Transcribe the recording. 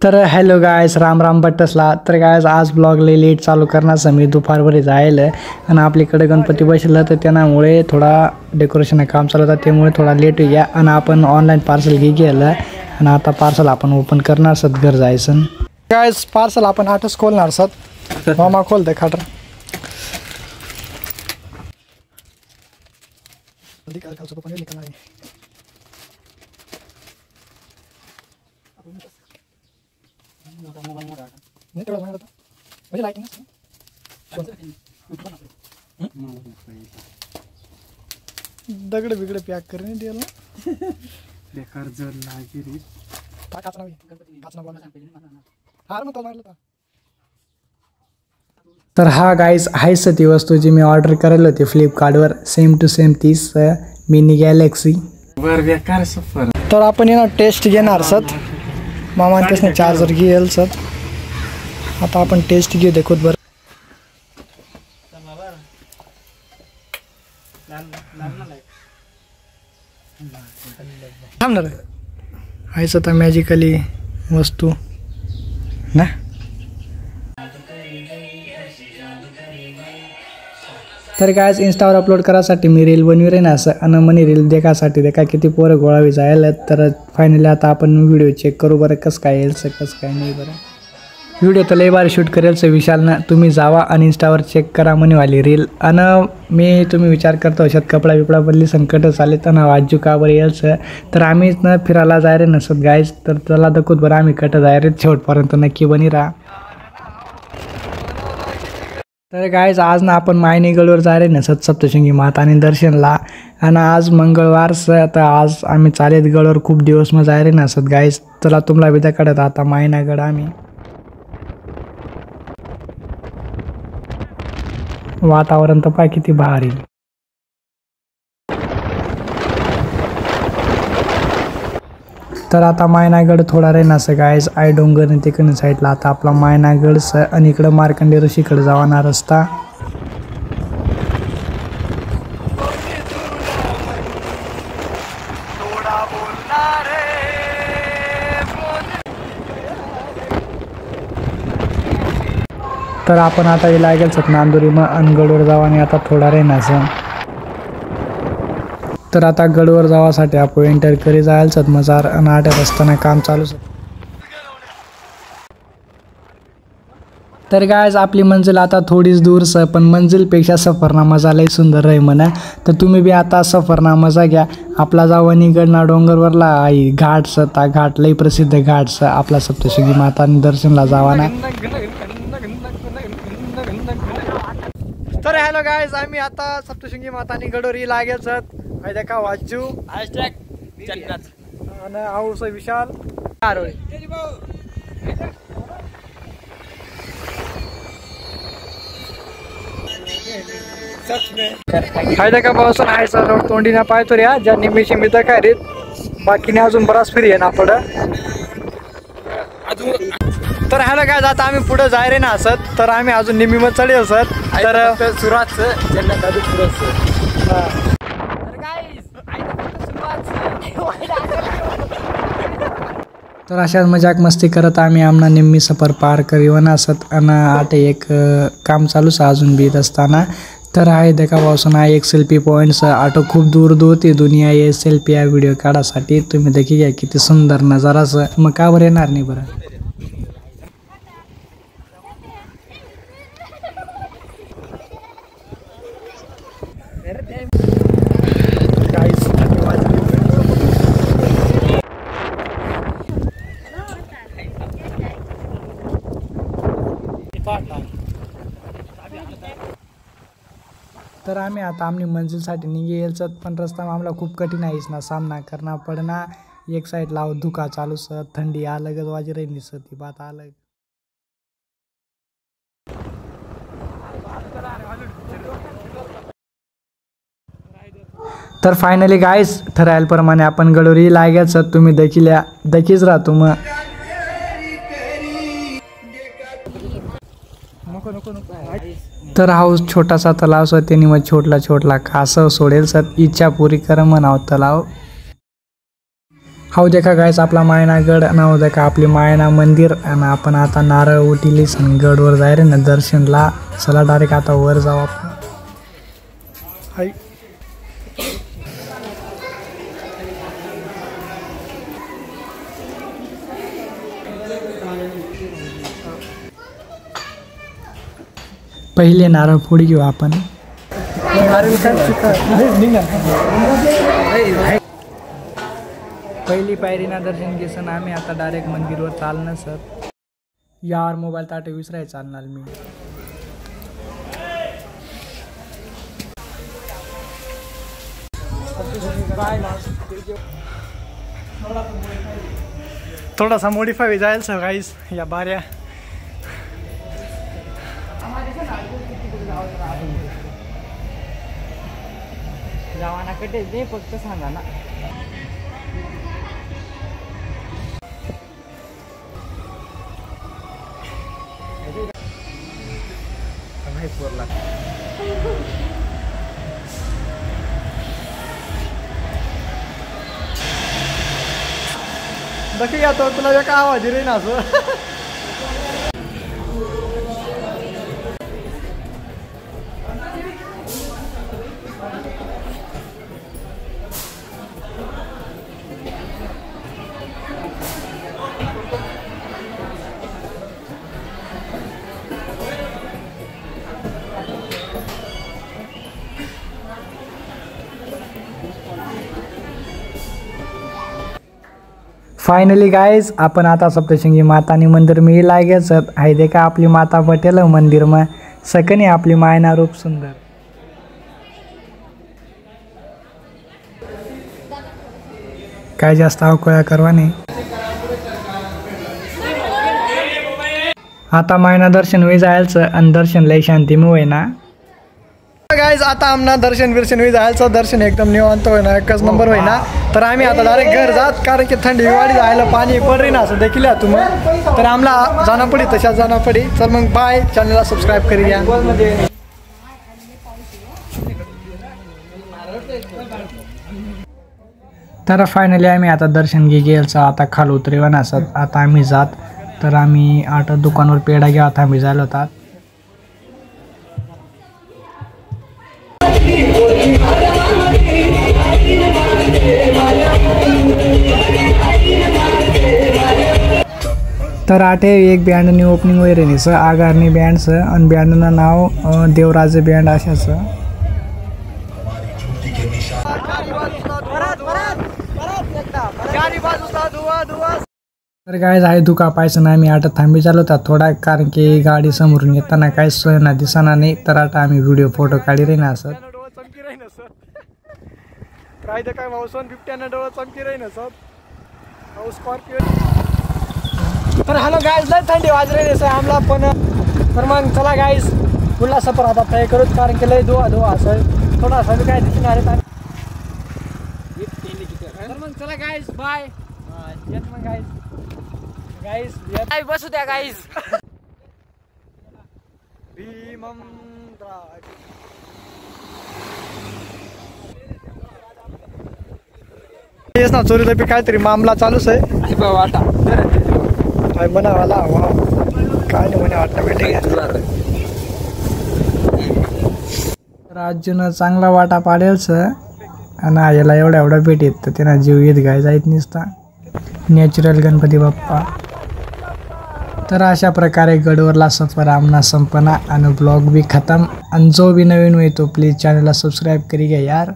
तर hello guys, Ram Ram बट्टसला. तर guys आज ब्लॉग लेट चालू करण्याचं मी दुपारभरी जायला आणि आपल्याकडे गणपती बसला तर त्यामुळे थोडा डेकोरेशन काम चालू होतं, त्यामुळे थोडा लेट होईल आणि आपण ऑनलाईन पार्सल गेलं आणि आता पार्सल आपण ओपन करणार सत घर जायचं. गायस पार्सल आपण आठच खोलणार सत. मामा खोलते खाटर. दगड बिगड पॅक करणे द्यायला बेकार जर लागिरी तर हा गाईज आहेच ती वस्तू जी मी ऑर्डर करायला होती फ्लिपकार्टवर, सेम टू सेम तीच मिनी गॅलेक्सी वर बेकार सफर. तर आपण येणार टेस्ट घेणार सत. मामा त्यासने चार्जर घेईल सत. आता आपण टेस्ट घेऊ देखो बरं. थांबणार आहेच आता मॅजिकली वस्तू ना. तर काय इंस्टावर अपलोड करायसाठी मी रील बनवी ना असं आणि मनी रील देखासाठी देखा किती पोरं गोळावी जायला. तर फायनली आता आपण व्हिडिओ चेक करू बरं कसं काय येईल कसं काय नाही. बरं व्हिडिओ तर लय बारी शूट करेल विशालनं. तुम्ही जावा आणि इंस्टावर चेक करा मनीवाली रील. आणि मी तुम्ही विचार करतो अशात कपडा बिपडा बदली संकट चाले तर ना वाजू का बरं येईल. तर आम्हीच ना फिरायला जायरे नसत गायच. तर त्याला दखूत बरं आम्ही कट जायरे शेवटपर्यंत नक्की बनी राहा. तर गायज आज ना आपण मायनीगडवर जायरे नसत सप्तशृंगी मातानी दर्शनला. आणि आज मंगळवारचं तर आज आम्ही चालेत गडवर खूप दिवस मग जायरे नसत गायज. चला तुम्हाला विदा काढत आता मायनागड आम्ही. वातावरण तर पाय किती भारी. तर आता मायनागड थोडा रे नसं गायज आई डोंगर तिकडे साईडला आता आपला मायनागडचं आणि इकडं मार्कंडे ऋषीकडे जावाना रस्ता. तर आपण आता लागेल सत नांदुरी मग अनगडवर जावा आणि आता थोडा रे नसं. तर आता गडवर जावासाठी आपण एंटर करी जायला सत मजार आणि आठ्यात असताना काम चालू. तर गायज आपली मंजिल आता थोडीच दूरच पण मंजिलपेक्षा सफरना मजा लई सुंदर आहे म्हणा. तर तुम्ही बी आता सफरना मजा घ्या. आपला जावणीगडना डोंगरवरला आई घाटस ता घाट लई प्रसिद्ध घाटस आपला सप्तशृंगी मातानी दर्शनला जावाना. तर हॅलो गायज आम्ही आता सप्तशृंगी मातानी गडोरी लागेल सत. देखा वाजू आणि आऊस विशाल फायदा का पावसून आहे सर तोंडीना पाहतो रे ज्या निमिषी मी तर काय रे बाकीने अजून बराच फ्री आहे ना पुढं. तर हॅलो काय आता आम्ही पुढे जाय रे ना असत. तर आम्ही अजून निम्मी मग चढेल असत. तर सुरुवात तर अशाच मजाक मस्ती करत आम्ही आमना निम्मी सफर पार करीवन असत. आणि आता एक काम चालूच अजून बीत असताना. तर आहे देखा पासून आहे एक सेल्फी पॉईंट्स ऑटो खूप दूर दूर ती दुनिया ये सेल्फी या व्हिडिओ काढासाठी. तुम्ही देखी घ्या किती सुंदर नजाराचं. मग का बरं येणार नाही बरं. तर आम्ही आता आमनी मंजिलसाठी निघेल पण रस्ता आम्हाला खूप कठीण आहेच ना सामना करना पडना. एक साईड लाव धुका चालू सर थंडी अलगच वाजी रही दिसत ती बात अलग. तर फायनली गाईज ठरायलप्रमाणे आपण गडोरी लागेल सर. तुम्ही देखीच राहतो मग. तर हा छोटासा तलाव सर त्यांनी मग छोटला कासव सोडेल सर इच्छा पुरी कर म्हणाव तलाव. हाऊ देखा गायस आपला मायनागड नाव देखा आपली मायना मंदिर आणि आपण आता नारळ उठिलीस आणि गडवर जाय रे ना दर्शनला. चला डायरेक्ट आता वर जाऊ आपण. हाय पहिले नारळ फोड घेऊ आपण. पहिली पायरीना दर्शन घेसन आम्ही आता डायरेक्ट मंदिरवर चालणं सर. यार मोबाईल ताटे विसराय चालणार मी. थोडासा मॉडिफाय जाईल सर गाइस या बाऱ्या. जावाना कटे दे फक्त सांगा ना. बाकी या तो तुला काय आवाज रे ना असं. फायनली गाइस आपण आता सप्तशृंगी मातानी मंदिर में लागेच आहे. देखा आपली माता पटेल मंदिर में सकनी आपली मायना रूप सुंदर. काय जास्त अवकळा करवा नाही. आता मायना दर्शन होई जायचं आणि दर्शन लय शांती में होय ना गाइस. आता आमना दर्शन बिर्शन होई जायचं. दर्शन एकदम निवांत होय ना एकच नंबर होय ना. तर आम्ही आता डायरेक्ट घर जात कारण की थंडी वाढी जायला पाणी पड रही ना असं देखील तुम्ही. तर आम्हाला जाणं पडी तशाच जाणं पडी. चल मग बाय. चॅनलला सबस्क्राईब करी घ्या. तर फायनली आम्ही आता दर्शन गेलचं आता खाली उतरेवा ना असत. आता आम्ही जात तर आम्ही आता दुकानावर पेढा घ्या आता आम्ही जायला होतात. तर आठे एक बँडनी ओपनिंग वगैरे नाही सर. आगारनी बँडचं आणि बँडनं नाव देवराजे बँड अशाचं. तर काय आहे दुका पाहायचं ना. आम्ही आता थांबी चालू होता थोडा कारण की गाडी समोरून येताना काय सोय ना दिसना नाही. तर आता आम्ही व्हिडिओ फोटो काढी रे ना असं. काय मावसन बिबट्यानं डोळा चमकी राही ना सर. स्कॉर्पिओ. तर हॅलो गाइस लय थंडी वाज रही सर आम्हाला पण. तर मग चला गाइस पुन्हा सफर आता तय करूच कारण की लय धुवा असं थोडासा मी काय दिसणार आहे. तर मग चला गाइस बाय. येत मग गाइस काय बसू द्या गाईस. येस ना चोरी तपी काहीतरी मामला चालूच आहे. वाटा काय बनावाला काय नाही म्हणे वाटतं भेटे. तर अर्जुन चांगला वाटा पाडेलच आणि याला एवढा भेटीत तर त्यांना जीव येत गाय जायत नसता. नॅचरल गणपती बाप्पा. तर अशा प्रकारे गडवरला सफर आमना संपना आणि ब्लॉग भी खतम. आणि जो भी नवीन होय तो प्लीज चॅनलला सबस्क्राईब करी घ्या यार.